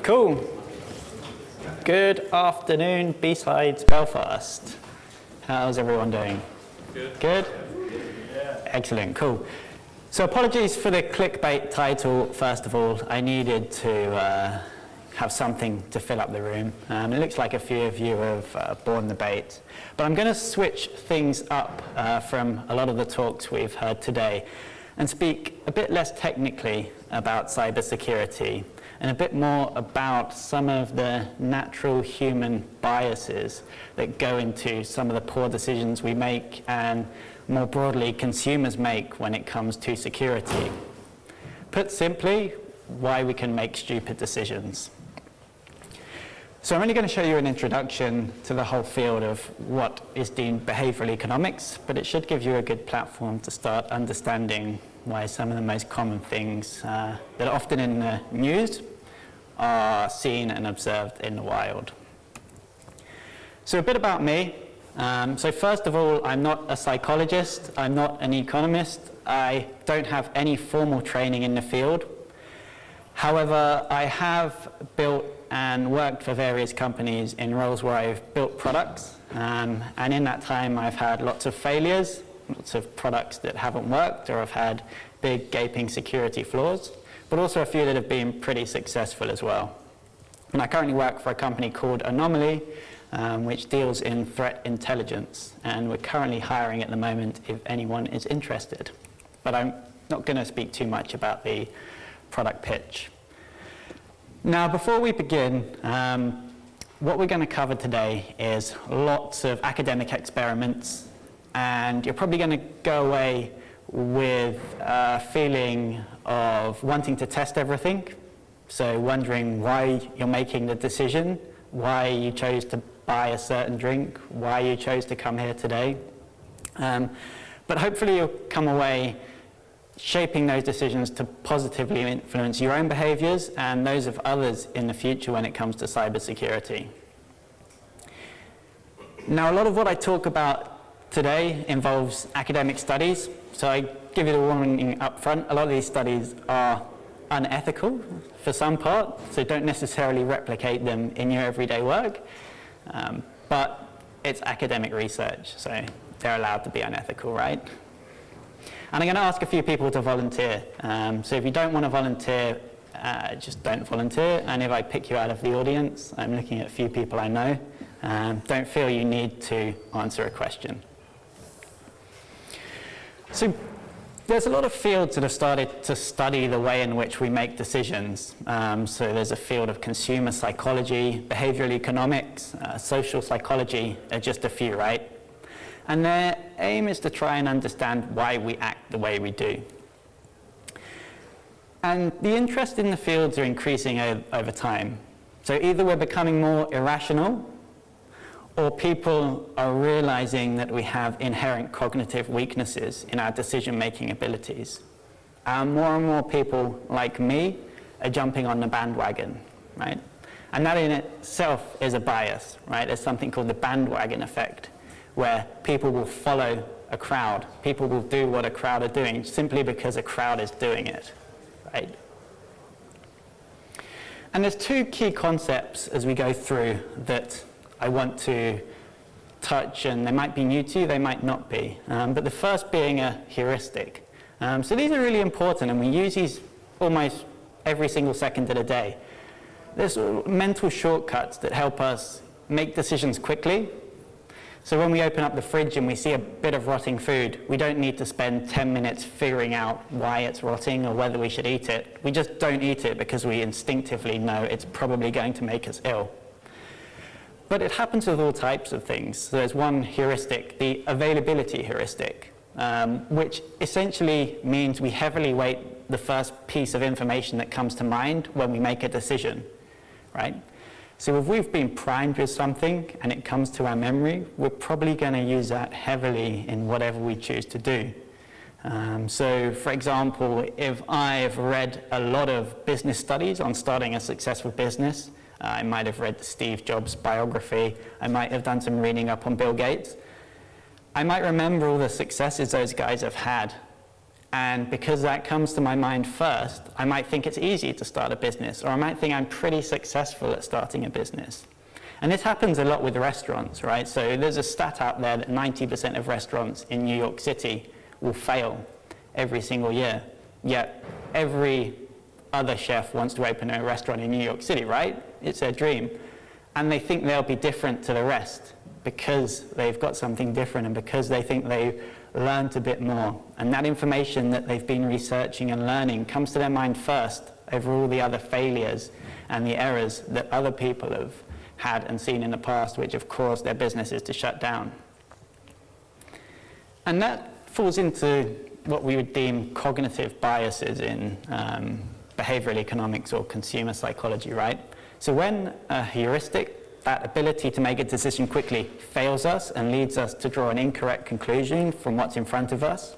Cool. Good afternoon, BSides, Belfast. How's everyone doing? Good. Good? Yeah. Excellent, cool. So apologies for the clickbait title, first of all. I needed to have something to fill up the room. It looks like a few of you have borne the bait. But I'm going to switch things up from a lot of the talks we've heard today and speak a bit less technically about cybersecurity and a bit more about some of the natural human biases that go into some of the poor decisions we make and more broadly consumers make when it comes to security. Put simply, why we can make stupid decisions. So I'm only going to show you an introduction to the whole field of what is deemed behavioral economics, but it should give you a good platform to start understanding why some of the most common things that are often in the news are seen and observed in the wild. So a bit about me. So first of all, I'm not a psychologist, I'm not an economist, I don't have any formal training in the field. However, I have built and worked for various companies in roles where I've built products, and in that time I've had lots of failures, lots of products that haven't worked or have had big gaping security flaws, but also a few that have been pretty successful as well. And I currently work for a company called Anomaly, which deals in threat intelligence, and we're currently hiring at the moment if anyone is interested. But I'm not going to speak too much about the product pitch. Now, before we begin, what we're going to cover today is lots of academic experiments, and you're probably going to go away with a feeling of wanting to test everything, so wondering why you're making the decision, why you chose to buy a certain drink, why you chose to come here today. But hopefully you'll come away shaping those decisions to positively influence your own behaviors and those of others in the future when it comes to cybersecurity. Now, a lot of what I talk about today involves academic studies, so I give you the warning up front. A lot of these studies are unethical for some part, so don't necessarily replicate them in your everyday work, but it's academic research, so they're allowed to be unethical, right? And I'm going to ask a few people to volunteer. So if you don't want to volunteer, just don't volunteer. And if I pick you out of the audience, I'm looking at a few people I know, don't feel you need to answer a question. So there's a lot of fields that have started to study the way in which we make decisions. So there's a field of consumer psychology, behavioral economics, social psychology are just a few, right? And their aim is to try and understand why we act the way we do. And the interest in the fields are increasing over time. So either we're becoming more irrational, or people are realizing that we have inherent cognitive weaknesses in our decision-making abilities. More and more people like me are jumping on the bandwagon, right? And that in itself is a bias, right? There's something called the bandwagon effect, where people will follow a crowd. People will do what a crowd are doing simply because a crowd is doing it, right? And there's two key concepts as we go through that I want to touch, and they might be new to you, they might not be. But the first being a heuristic. So these are really important, and we use these almost every single second of the day. There's mental shortcuts that help us make decisions quickly. So when we open up the fridge and we see a bit of rotting food, we don't need to spend 10 minutes figuring out why it's rotting or whether we should eat it. We just don't eat it because we instinctively know it's probably going to make us ill. But it happens with all types of things. So there's one heuristic, the availability heuristic, which essentially means we heavily weight the first piece of information that comes to mind when we make a decision, right? So if we've been primed with something and it comes to our memory, we're probably going to use that heavily in whatever we choose to do. So for example, if I've read a lot of business studies on starting a successful business, I might have read Steve Jobs' biography, I might have done some reading up on Bill Gates, I might remember all the successes those guys have had, And because that comes to my mind first, I might think it's easy to start a business, or I might think I'm pretty successful at starting a business. And this happens a lot with restaurants, right? So there's a stat out there that 90% of restaurants in New York City will fail every single year. Yet every other chef wants to open a restaurant in New York City, right? It's their dream. And they think they'll be different to the rest because they've got something different and because they think they've learned a bit more. And that information that they've been researching and learning comes to their mind first over all the other failures and the errors that other people have had and seen in the past, which have caused their businesses to shut down. And that falls into what we would deem cognitive biases in behavioral economics or consumer psychology, right? So when a heuristic, that ability to make a decision quickly, fails us and leads us to draw an incorrect conclusion from what's in front of us,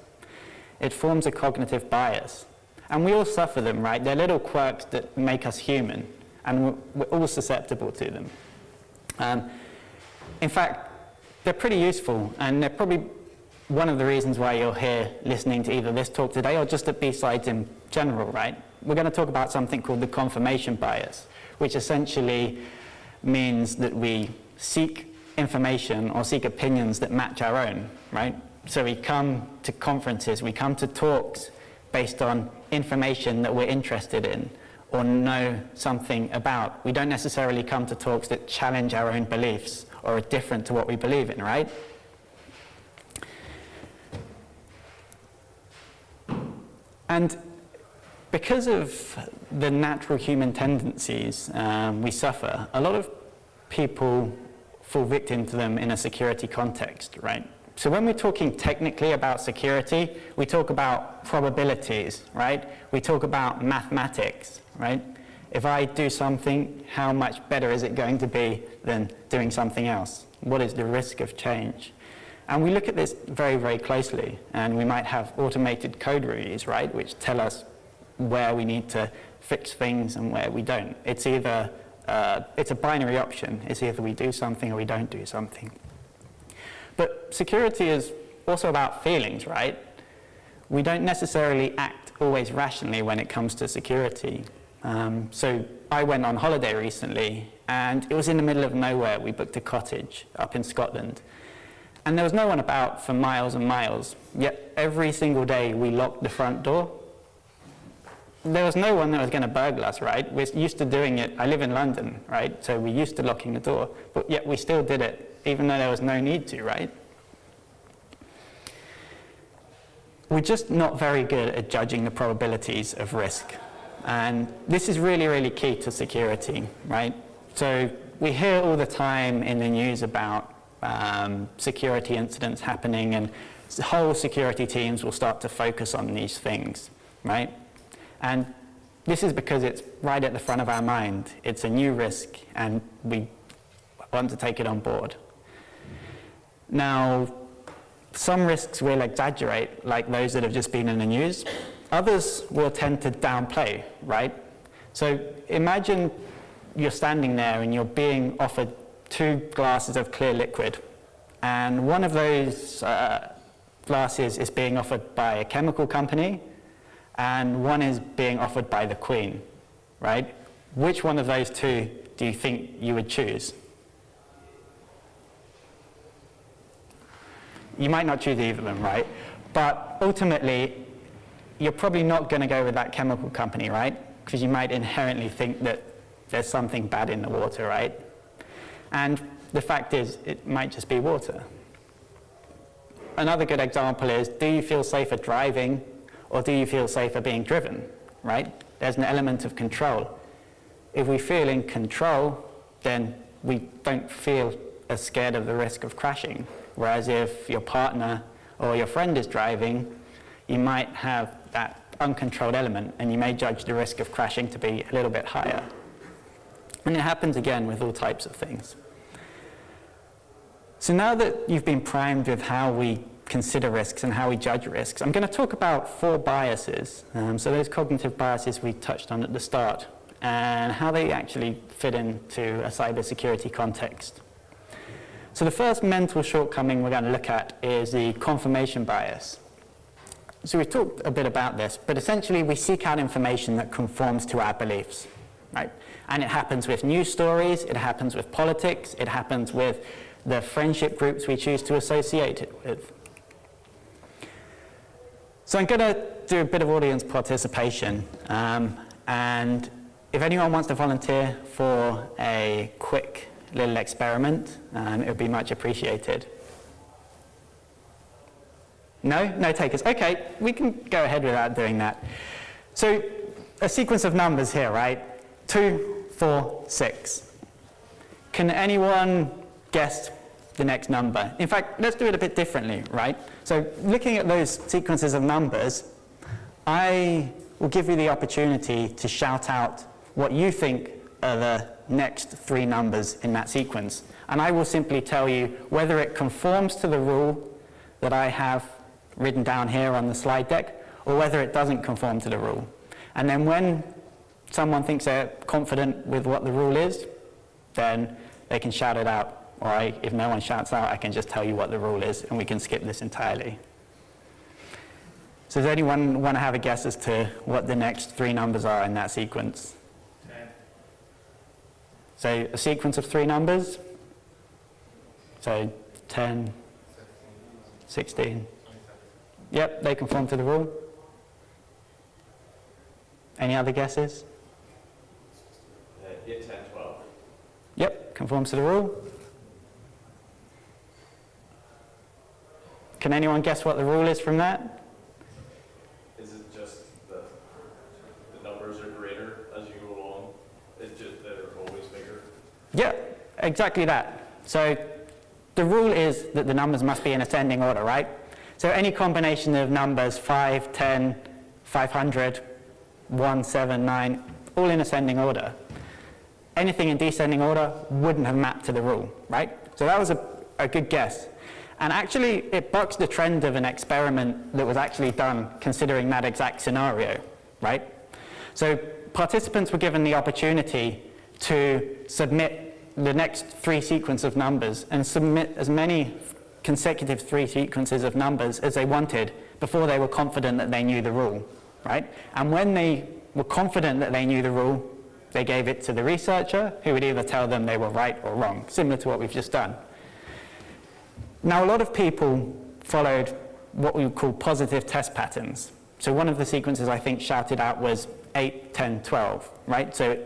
it forms a cognitive bias. And we all suffer them, right? They're little quirks that make us human, and we're all susceptible to them. In fact, they're pretty useful, and they're probably one of the reasons why you're here listening to either this talk today or just at BSides in general, right? We're going to talk about something called the confirmation bias, which essentially means that we seek information or seek opinions that match our own, right? So we come to conferences, we come to talks based on information that we're interested in or know something about. We don't necessarily come to talks that challenge our own beliefs or are different to what we believe in, right? And because of the natural human tendencies we suffer, a lot of people fall victim to them in a security context, right? So when we're talking technically about security, we talk about probabilities, right? We talk about mathematics, right? If I do something, how much better is it going to be than doing something else? What is the risk of change? And we look at this very, very closely, and we might have automated code reviews, right, which tell us where we need to fix things and where we don't. It's either, it's a binary option. It's either we do something or we don't do something. But security is also about feelings, right? We don't necessarily act always rationally when it comes to security. So I went on holiday recently, and it was in the middle of nowhere. We booked a cottage up in Scotland. And there was no one about for miles and miles, yet every single day we locked the front door. There was no one that was going to burgle us, right? We're used to doing it. I live in London, right? So we're used to locking the door, but yet we still did it, even though there was no need to, right? We're just not very good at judging the probabilities of risk. And this is really, really key to security, right? So we hear all the time in the news about security incidents happening, and whole security teams will start to focus on these things, right? And this is because it's right at the front of our mind. It's a new risk, and we want to take it on board. Now, some risks will exaggerate, like those that have just been in the news. Others will tend to downplay, right? So imagine you're standing there and you're being offered 2 glasses of clear liquid, and one of those glasses is being offered by a chemical company, and one is being offered by the Queen, right? Which one of those 2 do you think you would choose? You might not choose either of them, right? But ultimately, you're probably not going to go with that chemical company, right? Because you might inherently think that there's something bad in the water, right? And the fact is, it might just be water. Another good example is, do you feel safer driving, or do you feel safer being driven, right? There's an element of control. If we feel in control, then we don't feel as scared of the risk of crashing. Whereas if your partner or your friend is driving, you might have that uncontrolled element, and you may judge the risk of crashing to be a little bit higher. And it happens again with all types of things. So now that you've been primed with how we consider risks and how we judge risks, I'm going to talk about 4 biases. So those cognitive biases we touched on at the start, and how they actually fit into a cybersecurity context. So the first mental shortcoming we're going to look at is the confirmation bias. So we've talked a bit about this, but essentially we seek out information that conforms to our beliefs, right? And it happens with news stories, it happens with politics, it happens with the friendship groups we choose to associate it with. So I'm going to do a bit of audience participation, and if anyone wants to volunteer for a quick little experiment, it would be much appreciated. No? No takers. Okay, we can go ahead without doing that. So a sequence of numbers here, right? 2, 4, 6. Can anyone guess the next number? In fact, let's do it a bit differently, right? So looking at those sequences of numbers, I will give you the opportunity to shout out what you think are the next 3 numbers in that sequence. And I will simply tell you whether it conforms to the rule that I have written down here on the slide deck, or whether it doesn't conform to the rule. And then when someone thinks they're confident with what the rule is, then they can shout it out. Or if no one shouts out, I can just tell you what the rule is, and we can skip this entirely. So does anyone want to have a guess as to what the next 3 numbers are in that sequence? 10. So a sequence of 3 numbers. So 10, 16. Yep, they conform to the rule. Any other guesses? 10, 12. Yep, conforms to the rule. Can anyone guess what the rule is from that? Is it just the numbers are greater as you go along? It's just they're always bigger? Yep, exactly that. So the rule is that the numbers must be in ascending order, right? So any combination of numbers, 5, 10, 500, 1, 7, 9, all in ascending order. Anything in descending order wouldn't have mapped to the rule, right? So that was a good guess. And actually, it bucks the trend of an experiment that was actually done considering that exact scenario, right? So participants were given the opportunity to submit the next 3 sequences of numbers and submit as many consecutive 3 sequences of numbers as they wanted before they were confident that they knew the rule, right? And when they were confident that they knew the rule, they gave it to the researcher, who would either tell them they were right or wrong, similar to what we've just done. Now, a lot of people followed what we would call positive test patterns. So one of the sequences I think shouted out was 8, 10, 12, right? So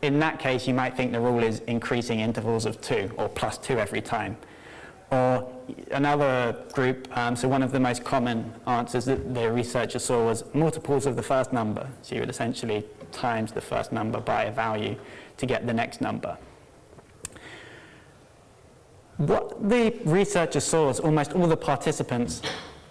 in that case, you might think the rule is increasing intervals of 2 or plus 2 every time. Or another group, so one of the most common answers that the researcher saw was multiples of the first number. So you would essentially times the first number by a value to get the next number. What the researchers saw is almost all the participants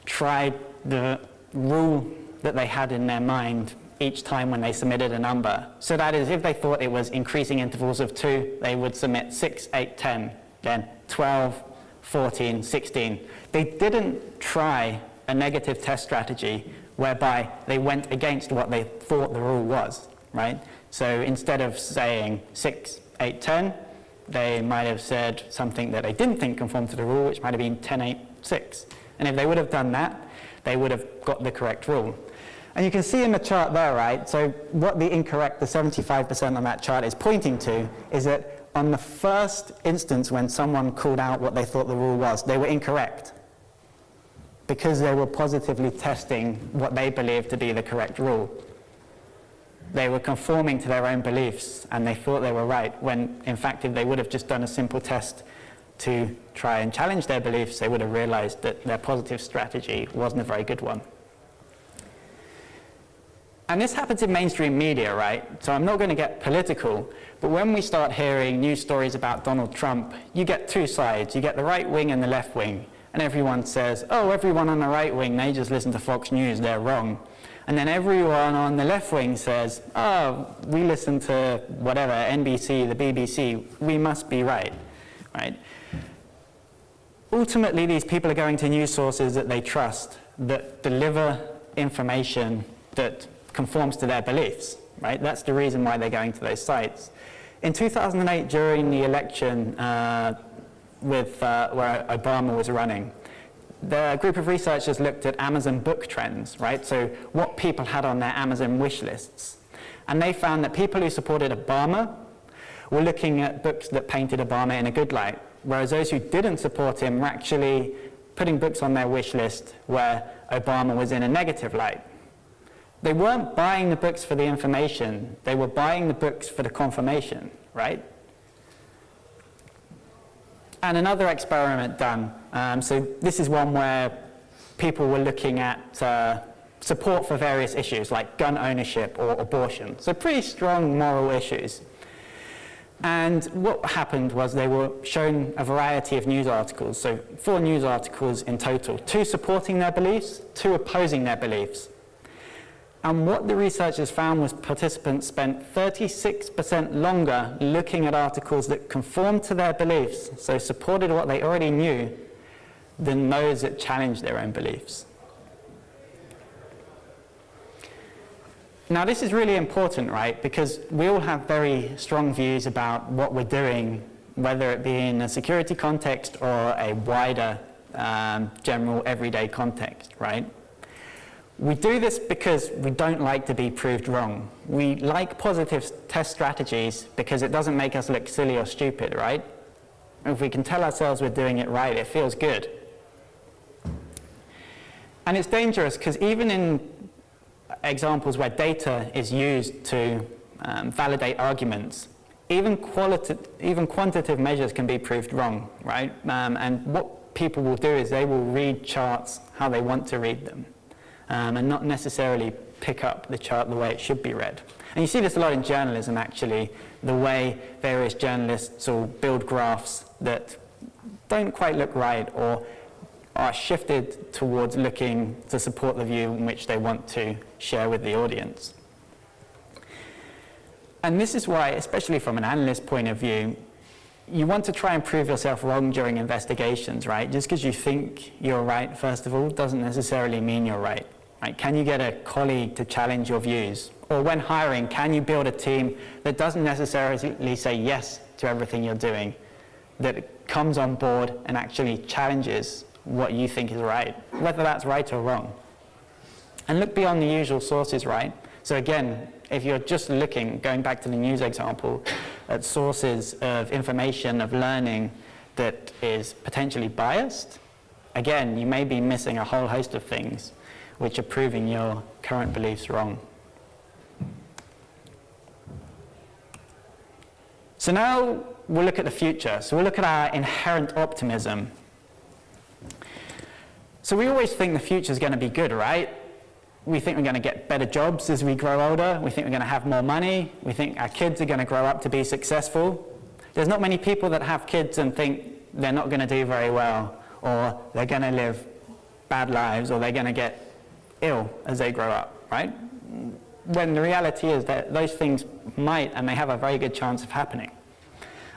tried the rule that they had in their mind each time when they submitted a number. So that is, if they thought it was increasing intervals of 2, they would submit 6, 8, 10, then 12, 14, 16. They didn't try a negative test strategy whereby they went against what they thought the rule was, right? So instead of saying 6, 8, 10, they might have said something that they didn't think conformed to the rule, which might have been 10, 8, 6. And if they would have done that, they would have got the correct rule. And you can see in the chart there, right, so what the 75% on that chart is pointing to is that on the first instance when someone called out what they thought the rule was, they were incorrect because they were positively testing what they believed to be the correct rule. They were conforming to their own beliefs and they thought they were right, when in fact if they would have just done a simple test to try and challenge their beliefs, they would have realized that their positive strategy wasn't a very good one. And this happens in mainstream media, right? So I'm not going to get political, but when we start hearing news stories about Donald Trump, you get 2 sides. You get the right wing and the left wing. And everyone says, oh, everyone on the right wing, they just listen to Fox News, they're wrong. And then everyone on the left wing says, oh, we listen to whatever, NBC, the BBC, we must be right, right? Ultimately, these people are going to news sources that they trust, that deliver information that conforms to their beliefs, right? That's the reason why they're going to those sites. In 2008, during the election where Obama was running, the group of researchers looked at Amazon book trends, right? So what people had on their Amazon wish lists. And they found that people who supported Obama were looking at books that painted Obama in a good light, whereas those who didn't support him were actually putting books on their wish list where Obama was in a negative light. They weren't buying the books for the information, they were buying the books for the confirmation, right? And another experiment done, so this is one where people were looking at support for various issues like gun ownership or abortion, so pretty strong moral issues. And what happened was they were shown a variety of news articles, so 4 news articles in total, 2 supporting their beliefs, 2 opposing their beliefs. And what the researchers found was participants spent 36% longer looking at articles that conformed to their beliefs, so supported what they already knew, than those that challenged their own beliefs. Now this is really important, right? Because we all have very strong views about what we're doing, whether it be in a security context or a wider general everyday context, right? We do this because we don't like to be proved wrong. We like positive test strategies because it doesn't make us look silly or stupid, right? If we can tell ourselves we're doing it right, it feels good. And it's dangerous because even in examples where data is used to validate arguments, even quantitative measures can be proved wrong, right? And what people will do is they will read charts how they want to read them, and not necessarily pick up the chart the way it should be read. And you see this a lot in journalism, actually, the way various journalists will build graphs that don't quite look right or are shifted towards looking to support the view in which they want to share with the audience. And this is why, especially from an analyst point of view, you want to try and prove yourself wrong during investigations, right? Just because you think you're right, first of all, doesn't necessarily mean you're right. Right? Can you get a colleague to challenge your views? Or when hiring, can you build a team that doesn't necessarily say yes to everything you're doing, that comes on board and actually challenges what you think is right, whether that's right or wrong? And look beyond the usual sources, right? So again, if you're just looking, going back to the news example, at sources of information, of learning that is potentially biased, again, you may be missing a whole host of things which are proving your current beliefs wrong. So now we'll look at the future. So we'll look at our inherent optimism. So we always think the future is going to be good, right? We think we're going to get better jobs as we grow older. We think we're going to have more money. We think our kids are going to grow up to be successful. There's not many people that have kids and think they're not going to do very well, or they're going to live bad lives, or they're going to get ill as they grow up, right? When the reality is that those things might, and they have a very good chance of happening.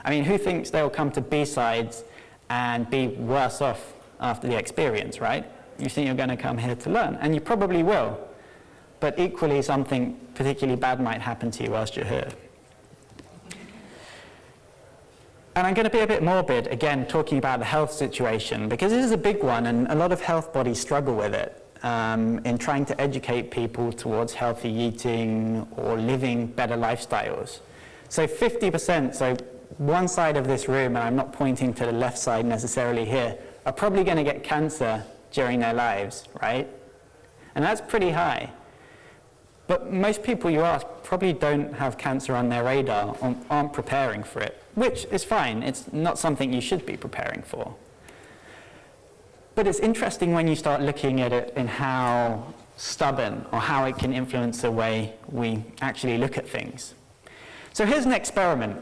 I mean, who thinks they'll come to BSides and be worse off after the experience, right? You think you're going to come here to learn, and you probably will, but equally something particularly bad might happen to you whilst you're here. And I'm going to be a bit morbid, again, talking about the health situation, because this is a big one, and a lot of health bodies struggle with it in trying to educate people towards healthy eating or living better lifestyles. So 50%, so one side of this room, and I'm not pointing to the left side necessarily here, are probably going to get cancer during their lives, right? And that's pretty high. But most people you ask probably don't have cancer on their radar, aren't preparing for it, which is fine. It's not something you should be preparing for. But it's interesting when you start looking at it in how stubborn or how it can influence the way we actually look at things. So here's an experiment.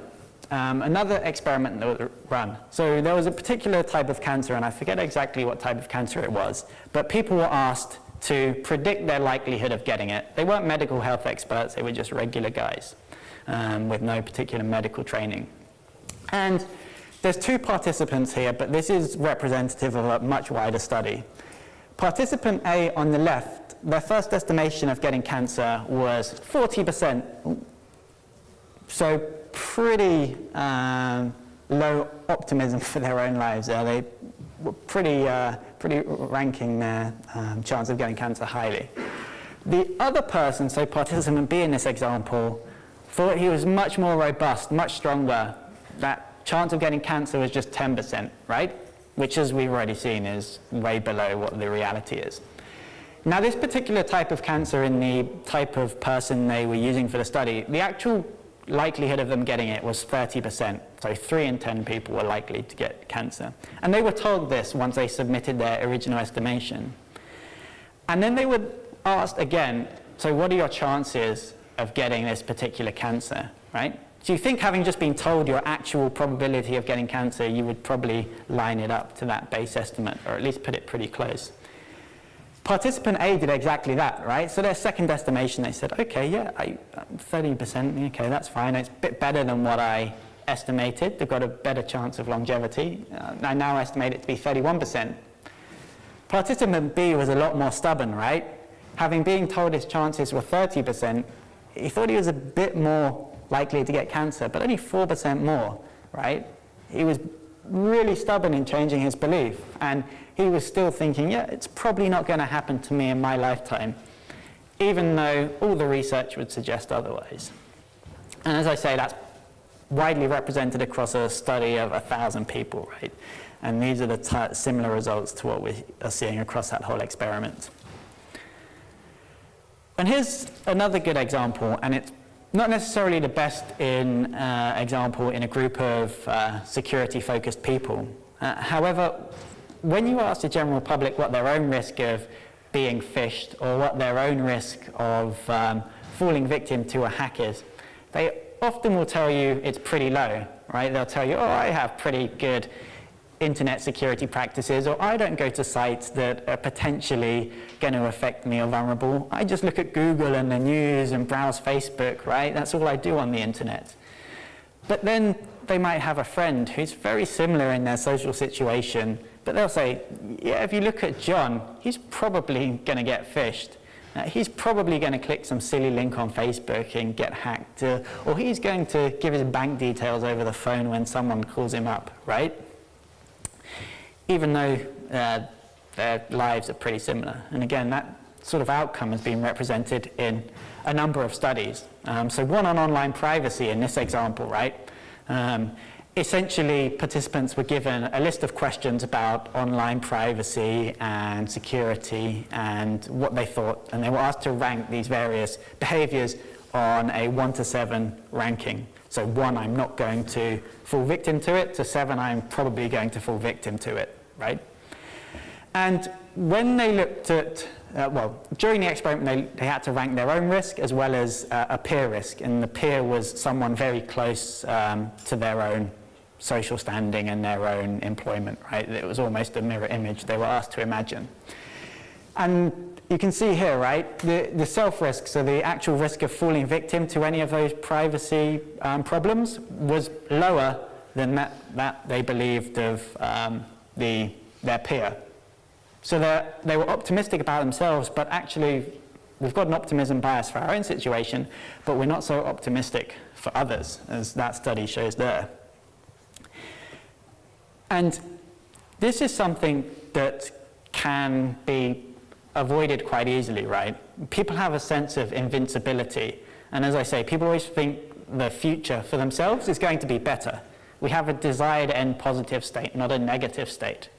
Another experiment that was run. So there was a particular type of cancer, and I forget exactly what type of cancer it was, but people were asked to predict their likelihood of getting it. They weren't medical health experts, they were just regular guys with no particular medical training. And there's 2 participants here, but this is representative of a much wider study. Participant A on the left, their first estimation of getting cancer was 40%. So pretty low optimism for their own lives. They were pretty ranking their chance of getting cancer highly. The other person, so participant B in this example, thought he was much more robust, much stronger. That chance of getting cancer was just 10%, right? Which, as we've already seen, is way below what the reality is. Now, this particular type of cancer in the type of person they were using for the study, the actual likelihood of them getting it was 30%. So 3 in 10 people were likely to get cancer. And they were told this once they submitted their original estimation. And then they were asked again, so what are your chances of getting this particular cancer, right? So you think, having just been told your actual probability of getting cancer, you would probably line it up to that base estimate, or at least put it pretty close. Participant A did exactly that, right? So their second estimation, they said, okay, yeah, 13%, okay, that's fine. It's a bit better than what I estimated. They've got a better chance of longevity. I now estimate it to be 31%. Participant B was a lot more stubborn, right? Having been told his chances were 30%, he thought he was a bit more likely to get cancer, but only 4% more, right? He was really stubborn in changing his belief, and he was still thinking, yeah, it's probably not going to happen to me in my lifetime, even though all the research would suggest otherwise. And as I say, that's widely represented across a study of 1,000 people, right? And these are the similar results to what we are seeing across that whole experiment. And here's another good example, and it's not necessarily the best example in a group of security-focused people. However, when you ask the general public what their own risk of being phished or what their own risk of falling victim to a hack is, they often will tell you it's pretty low, right? They'll tell you, oh, I have pretty good internet security practices, or I don't go to sites that are potentially going to affect me or vulnerable. I just look at Google and the news and browse Facebook, right? That's all I do on the internet. But then they might have a friend who's very similar in their social situation, but they'll say, yeah, if you look at John, he's probably going to get phished. He's probably going to click some silly link on Facebook and get hacked, or he's going to give his bank details over the phone when someone calls him up, right? Even though their lives are pretty similar. And again, that sort of outcome has been represented in a number of studies. So one on online privacy in this example, right? Essentially, participants were given a list of questions about online privacy and security and what they thought, and they were asked to rank these various behaviors on a 1 to 7 ranking. So 1, I'm not going to fall victim to it, to 7, I'm probably going to fall victim to it, right? And when they looked at, during the experiment, they had to rank their own risk as well as a peer risk, and the peer was someone very close to their own social standing and their own employment, right? It was almost a mirror image they were asked to imagine. And you can see here, right, the self-risk, so the actual risk of falling victim to any of those privacy problems was lower than that they believed of their peer. So they were optimistic about themselves, but actually we've got an optimism bias for our own situation, but we're not so optimistic for others, as that study shows there. And this is something that can be avoided quite easily, right? People have a sense of invincibility. And as I say, people always think the future for themselves is going to be better. We have a desired end positive state, not a negative state.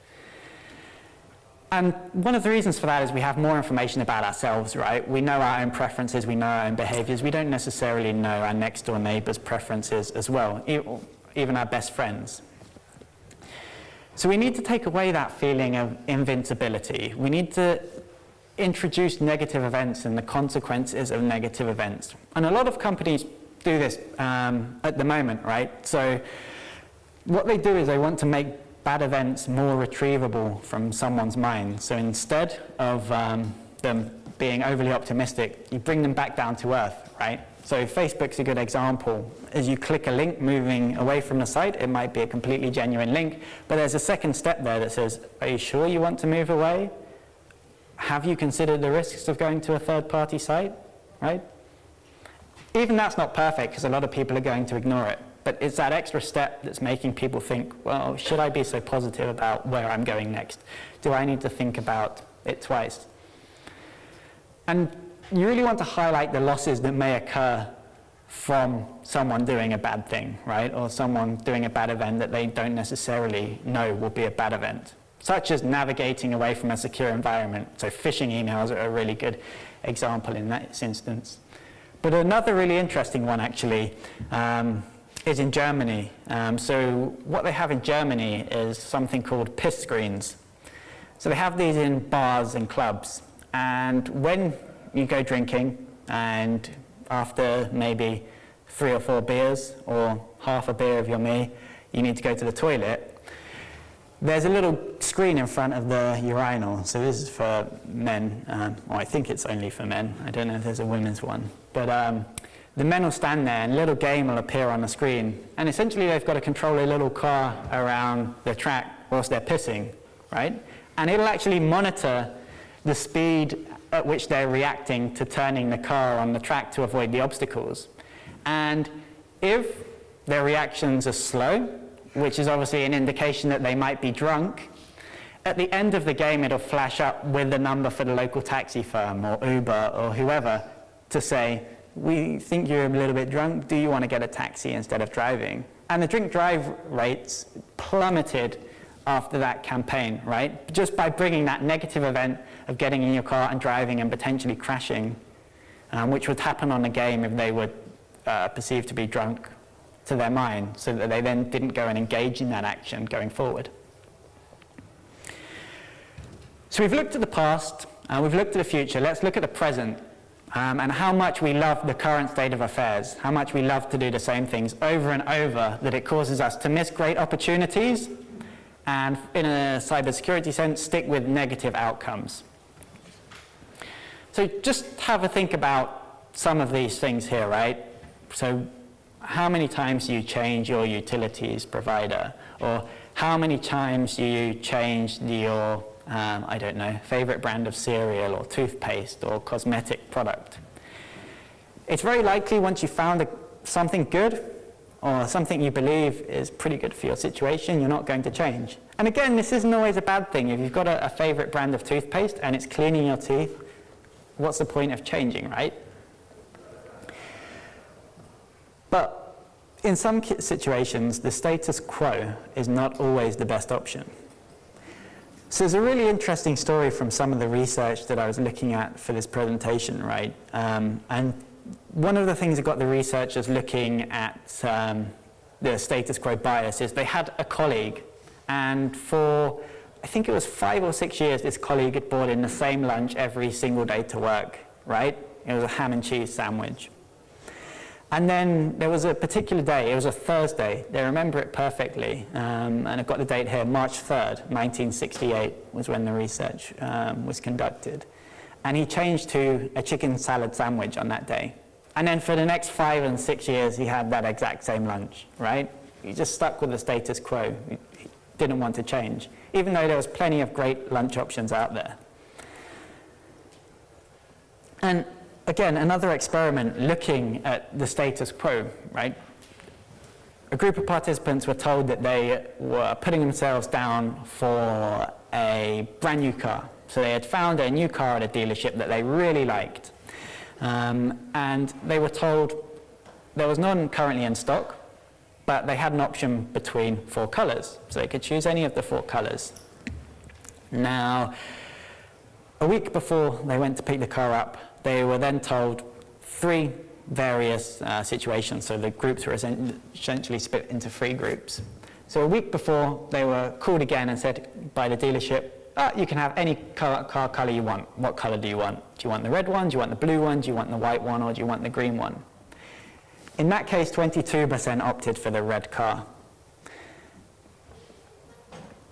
And one of the reasons for that is we have more information about ourselves, right? We know our own preferences, we know our own behaviors. We don't necessarily know our next door neighbor's preferences as well, even our best friends. So we need to take away that feeling of invincibility. We need to introduce negative events and the consequences of negative events. And a lot of companies do this at the moment, right? So what they do is they want to make bad events more retrievable from someone's mind. So instead of them being overly optimistic, you bring them back down to earth, right? So Facebook's a good example. As you click a link moving away from the site, it might be a completely genuine link, but there's a second step there that says, are you sure you want to move away? Have you considered the risks of going to a third-party site, right? Even that's not perfect because a lot of people are going to ignore it, But it's that extra step that's making people think, well, should I be so positive about where I'm going next? Do I need to think about it twice? And you really want to highlight the losses that may occur from someone doing a bad thing, right? Or someone doing a bad event that they don't necessarily know will be a bad event, such as navigating away from a secure environment. So phishing emails are a really good example in that instance. But another really interesting one, actually, is in Germany. So what they have in Germany is something called piss screens. So they have these in bars and clubs. And when you go drinking, and after maybe 3 or 4 beers, or half a beer if you're me, you need to go to the toilet, there's a little screen in front of the urinal. So this is for men, or I think it's only for men. I don't know if there's a women's one. But the men will stand there and a little game will appear on the screen. And essentially they've got to control a little car around the track whilst they're pissing, right? And it'll actually monitor the speed at which they're reacting to turning the car on the track to avoid the obstacles. And if their reactions are slow, which is obviously an indication that they might be drunk, at the end of the game it'll flash up with the number for the local taxi firm or Uber or whoever to say, we think you're a little bit drunk, do you want to get a taxi instead of driving? And the drink drive rates plummeted after that campaign, right? Just by bringing that negative event of getting in your car and driving and potentially crashing, which would happen on the game if they were perceived to be drunk, to their mind, so that they then didn't go and engage in that action going forward. So we've looked at the past, we've looked at the future, let's look at the present, and how much we love the current state of affairs, how much we love to do the same things over and over, that it causes us to miss great opportunities, and in a cybersecurity sense, stick with negative outcomes. So just have a think about some of these things here, right? So how many times you change your utilities provider, or how many times you change your, I don't know, favorite brand of cereal or toothpaste or cosmetic product. It's very likely once you've found something good or something you believe is pretty good for your situation, you're not going to change. And again, this isn't always a bad thing. If you've got a favorite brand of toothpaste and it's cleaning your teeth, what's the point of changing, right? But in some situations, the status quo is not always the best option. So there's a really interesting story from some of the research that I was looking at for this presentation, right? And one of the things that got the researchers looking at the status quo bias is they had a colleague, and for, I think it was 5 or 6 years, this colleague had brought in the same lunch every single day to work, right? It was a ham and cheese sandwich. And then there was a particular day, it was a Thursday, they remember it perfectly, and I've got the date here, March 3rd, 1968 was when the research was conducted. And he changed to a chicken salad sandwich on that day. And then for the next 5 and 6 years, he had that exact same lunch, right? He just stuck with the status quo. He didn't want to change, even though there was plenty of great lunch options out there. And again, another experiment looking at the status quo, right? A group of participants were told that they were putting themselves down for a brand new car. So they had found a new car at a dealership that they really liked. And they were told there was none currently in stock, but they had an option between 4 colors. So they could choose any of the 4 colors. Now, a week before they went to pick the car up, they were then told 3 various situations. So the groups were essentially split into 3 groups. So a week before, they were called again and said by the dealership, you can have any car color you want. What color do you want? Do you want the red one? Do you want the blue one? Do you want the white one? Or do you want the green one? In that case, 22% opted for the red car.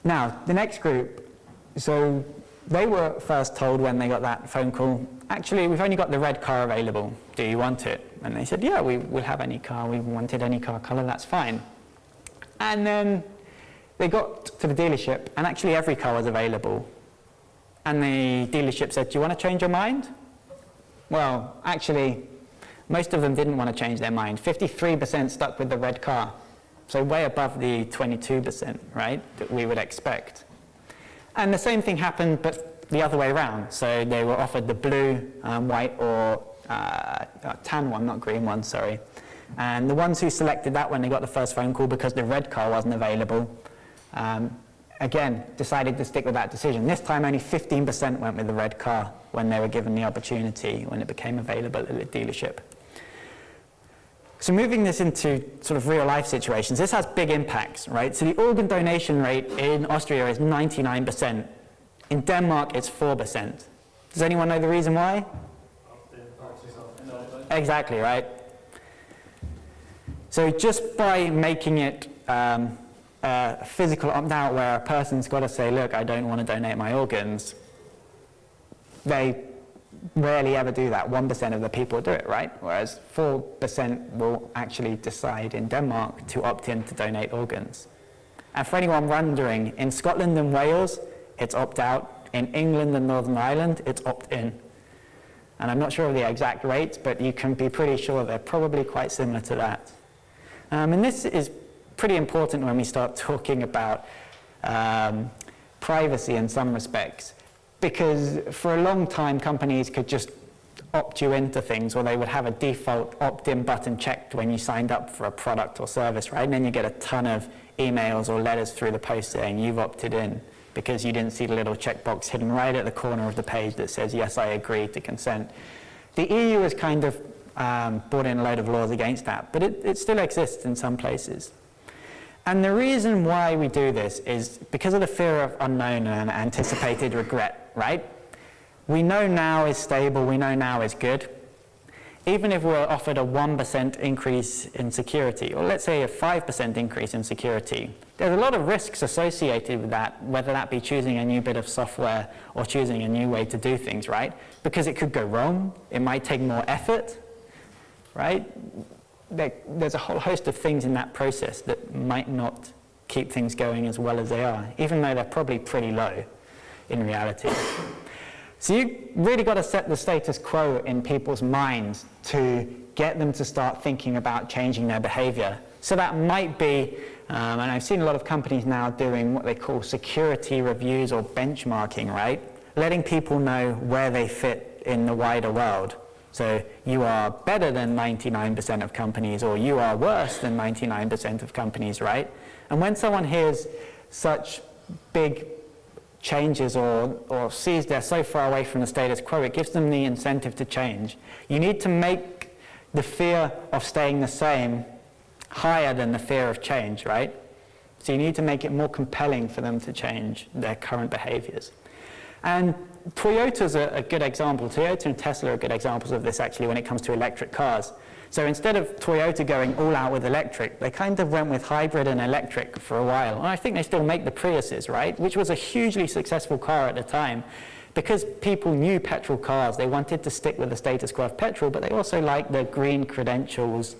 Now, the next group, so they were first told when they got that phone call, actually, we've only got the red car available. Do you want it? And they said, yeah, we'll have any car. We wanted any car color, that's fine. And then they got to the dealership, and actually every car was available. And the dealership said, do you want to change your mind? Well, actually, Most of them didn't want to change their mind. 53% stuck with the red car. So way above the 22%, right, that we would expect. And the same thing happened, but the other way around. So they were offered the blue, white, or tan one, not green one, sorry. And the ones who selected that when they got the first phone call because the red car wasn't available, again, decided to stick with that decision. This time only 15% went with the red car when they were given the opportunity, when it became available at the dealership. So moving this into sort of real life situations, this has big impacts, right? So the organ donation rate in Austria is 99%. In Denmark, it's 4%. Does anyone know the reason why? Exactly, right? So just by making it a physical opt-out where a person's got to say, look, I don't want to donate my organs, they rarely ever do that. 1% of the people do it, right? Whereas 4% will actually decide in Denmark to opt in to donate organs. And for anyone wondering, in Scotland and Wales, it's opt-out. In England and Northern Ireland, it's opt-in. And I'm not sure of the exact rates, but you can be pretty sure they're probably quite similar to that. And this is pretty important when we start talking about privacy in some respects. Because for a long time, companies could just opt you into things, or they would have a default opt-in button checked when you signed up for a product or service, right? And then you get a ton of emails or letters through the post saying you've opted in because you didn't see the little checkbox hidden right at the corner of the page that says, yes, I agree to consent. The EU has kind of brought in a load of laws against that, but it still exists in some places. And the reason why we do this is because of the fear of unknown and anticipated regret, right? We know now is stable, we know now is good. Even if we're offered a 1% increase in security, or let's say a 5% increase in security, there's a lot of risks associated with that, whether that be choosing a new bit of software or choosing a new way to do things, right? Because it could go wrong, it might take more effort, right? There's a whole host of things in that process that might not keep things going as well as they are, even though they're probably pretty low in reality. So you really got to set the status quo in people's minds to get them to start thinking about changing their behavior. So that might be, and I've seen a lot of companies now doing what they call security reviews or benchmarking, right? Letting people know where they fit in the wider world. So you are better than 99% of companies, or you are worse than 99% of companies, right? And when someone hears such big changes or sees they're so far away from the status quo, it gives them the incentive to change. You need to make the fear of staying the same higher than the fear of change, right? So you need to make it more compelling for them to change their current behaviors. And Toyota's a good example. Toyota and Tesla are good examples of this, actually, when it comes to electric cars. So instead of Toyota going all out with electric, they kind of went with hybrid and electric for a while. And I think they still make the Priuses, right? Which was a hugely successful car at the time. Because people knew petrol cars, they wanted to stick with the status quo of petrol, but they also liked the green credentials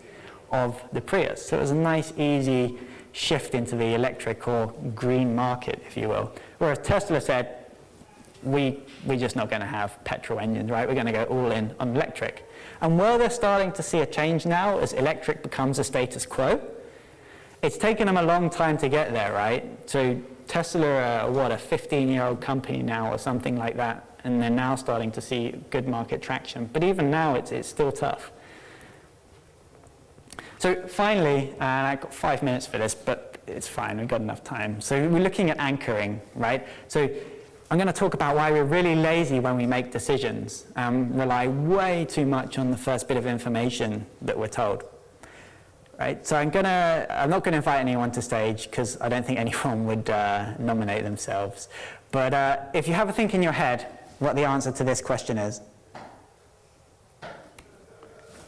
of the Prius. So it was a nice, easy shift into the electric or green market, if you will. Whereas Tesla said, we're just not going to have petrol engines, right? We're going to go all in on electric. And while they're starting to see a change now as electric becomes a status quo, it's taken them a long time to get there, right? So Tesla are, a 15-year-old company now or something like that, and they're now starting to see good market traction. But even now, it's still tough. So finally, and I've got 5 minutes for this, but it's fine, we've got enough time. So we're looking at anchoring, right? So I'm going to talk about why we're really lazy when we make decisions and rely way too much on the first bit of information that we're told. Right? So I'm not going to invite anyone to stage because I don't think anyone would nominate themselves. But if you have a think in your head what the answer to this question is.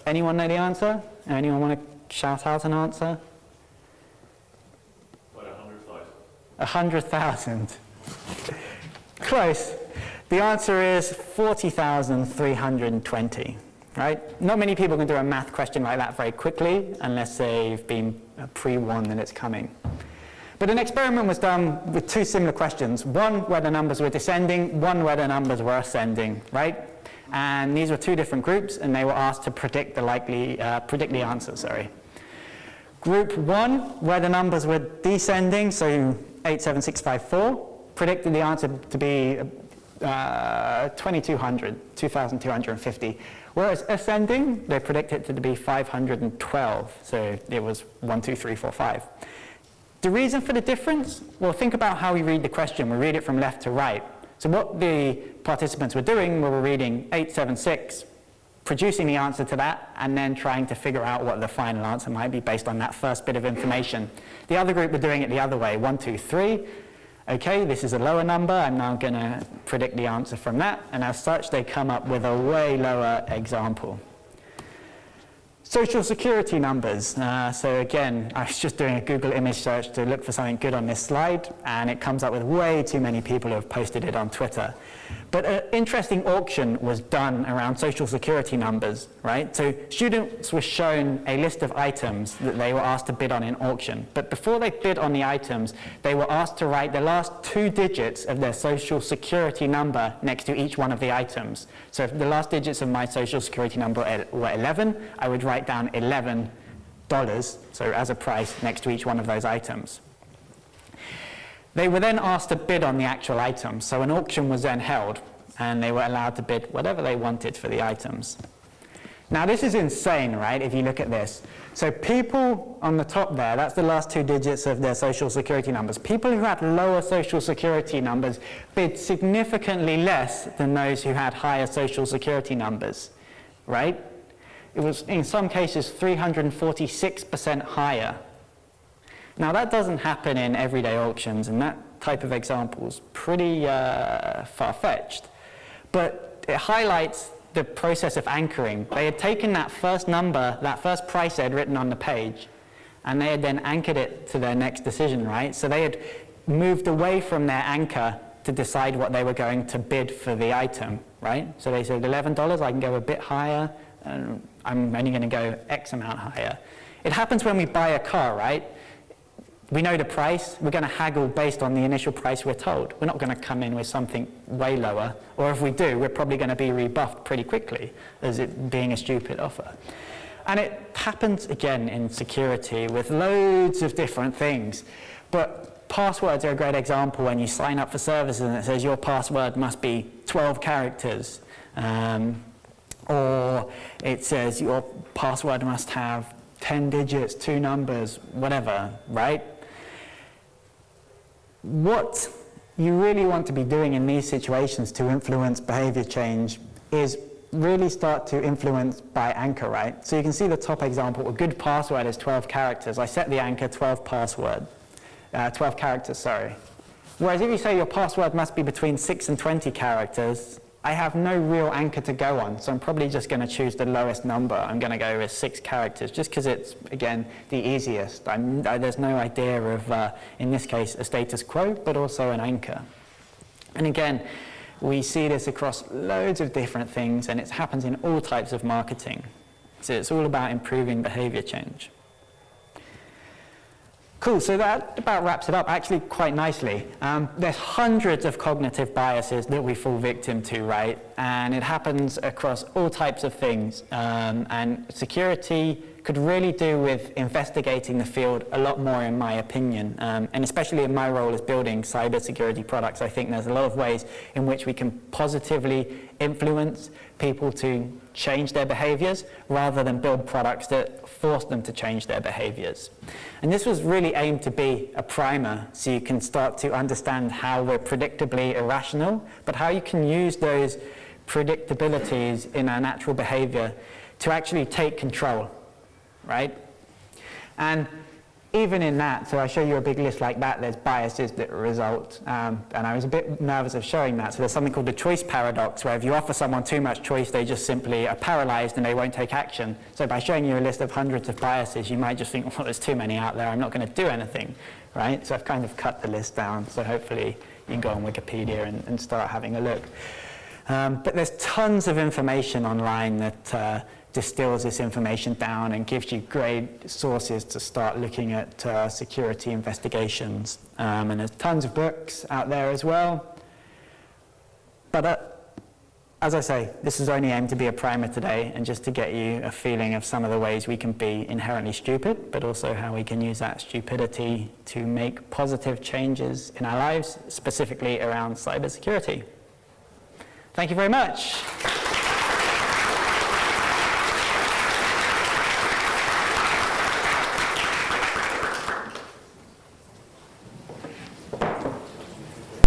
Anyone know the answer? Anyone want to shout out an answer? Like 100,000. 100,000. Close. The answer is 40,320, right? Not many people can do a math question like that very quickly unless they've been pre-warned that it's coming. But an experiment was done with two similar questions. One where the numbers were descending, one where the numbers were ascending, right? And these were two different groups, and they were asked to predict the answer, sorry. Group 1, where the numbers were descending, so 87654, predicted the answer to be 2,250. Whereas ascending, they predicted it to be 512, so it was 1, 2, 3, 4, 5. The reason for the difference? Well, think about how we read the question. We read it from left to right. So what the participants were doing, were reading 876, producing the answer to that, and then trying to figure out what the final answer might be based on that first bit of information. The other group were doing it the other way, 1, 2, 3. Okay, this is a lower number, I'm now going to predict the answer from that, and as such they come up with a way lower example. Social security numbers. So again, I was just doing a Google image search to look for something good on this slide, and it comes up with way too many people who have posted it on Twitter. But an interesting auction was done around social security numbers, right? So students were shown a list of items that they were asked to bid on in auction. But before they bid on the items, they were asked to write the last 2 digits of their social security number next to each one of the items. So if the last digits of my social security number were 11, I would write down $11, so as a price next to each one of those items. They were then asked to bid on the actual items, so an auction was then held, and they were allowed to bid whatever they wanted for the items. Now this is insane, right, if you look at this. So people on the top there, that's the last 2 digits of their social security numbers. People who had lower social security numbers bid significantly less than those who had higher social security numbers, right? It was, in some cases, 346% higher. Now that doesn't happen in everyday auctions, and that type of example is pretty far-fetched. But it highlights the process of anchoring. They had taken that first number, that first price they had written on the page, and they had then anchored it to their next decision, right? So they had moved away from their anchor to decide what they were going to bid for the item, right? So they said $11, I can go a bit higher, and I'm only going to go X amount higher. It happens when we buy a car, right? We know the price, we're going to haggle based on the initial price we're told. We're not going to come in with something way lower, or if we do, we're probably going to be rebuffed pretty quickly as it being a stupid offer. And it happens again in security with loads of different things. But passwords are a great example. When you sign up for services and it says your password must be 12 characters, or it says your password must have 10 digits, 2 numbers, whatever, right? What you really want to be doing in these situations to influence behavior change is really start to influence by anchor, right? So you can see the top example, a good password is 12 characters. I set the anchor 12 characters, sorry. Whereas if you say your password must be between 6 and 20 characters, I have no real anchor to go on, so I'm probably just going to choose the lowest number. I'm going to go with 6 characters, just because it's, again, the easiest. There's no idea of, in this case, a status quo, but also an anchor. And again, we see this across loads of different things, and it happens in all types of marketing. So it's all about improving behavior change. Cool, so that about wraps it up actually quite nicely. There's hundreds of cognitive biases that we fall victim to, right? And it happens across all types of things. And security could really do with investigating the field a lot more, in my opinion. And especially in my role as building cybersecurity products, I think there's a lot of ways in which we can positively influence people to change their behaviors rather than build products that force them to change their behaviors. And this was really aimed to be a primer so you can start to understand how we're predictably irrational, but how you can use those predictabilities in our natural behavior to actually take control, right? And even in that, so I show you a big list like that, there's biases that result, and I was a bit nervous of showing that. So there's something called the choice paradox, where if you offer someone too much choice, they just simply are paralyzed and they won't take action. So by showing you a list of hundreds of biases, you might just think, well, there's too many out there, I'm not going to do anything, right? So I've kind of cut the list down, so hopefully you can go on Wikipedia and start having a look. But there's tons of information online that distills this information down and gives you great sources to start looking at security investigations. And there's tons of books out there as well. But as I say, this is only aimed to be a primer today and just to get you a feeling of some of the ways we can be inherently stupid, but also how we can use that stupidity to make positive changes in our lives, specifically around cybersecurity. Thank you very much.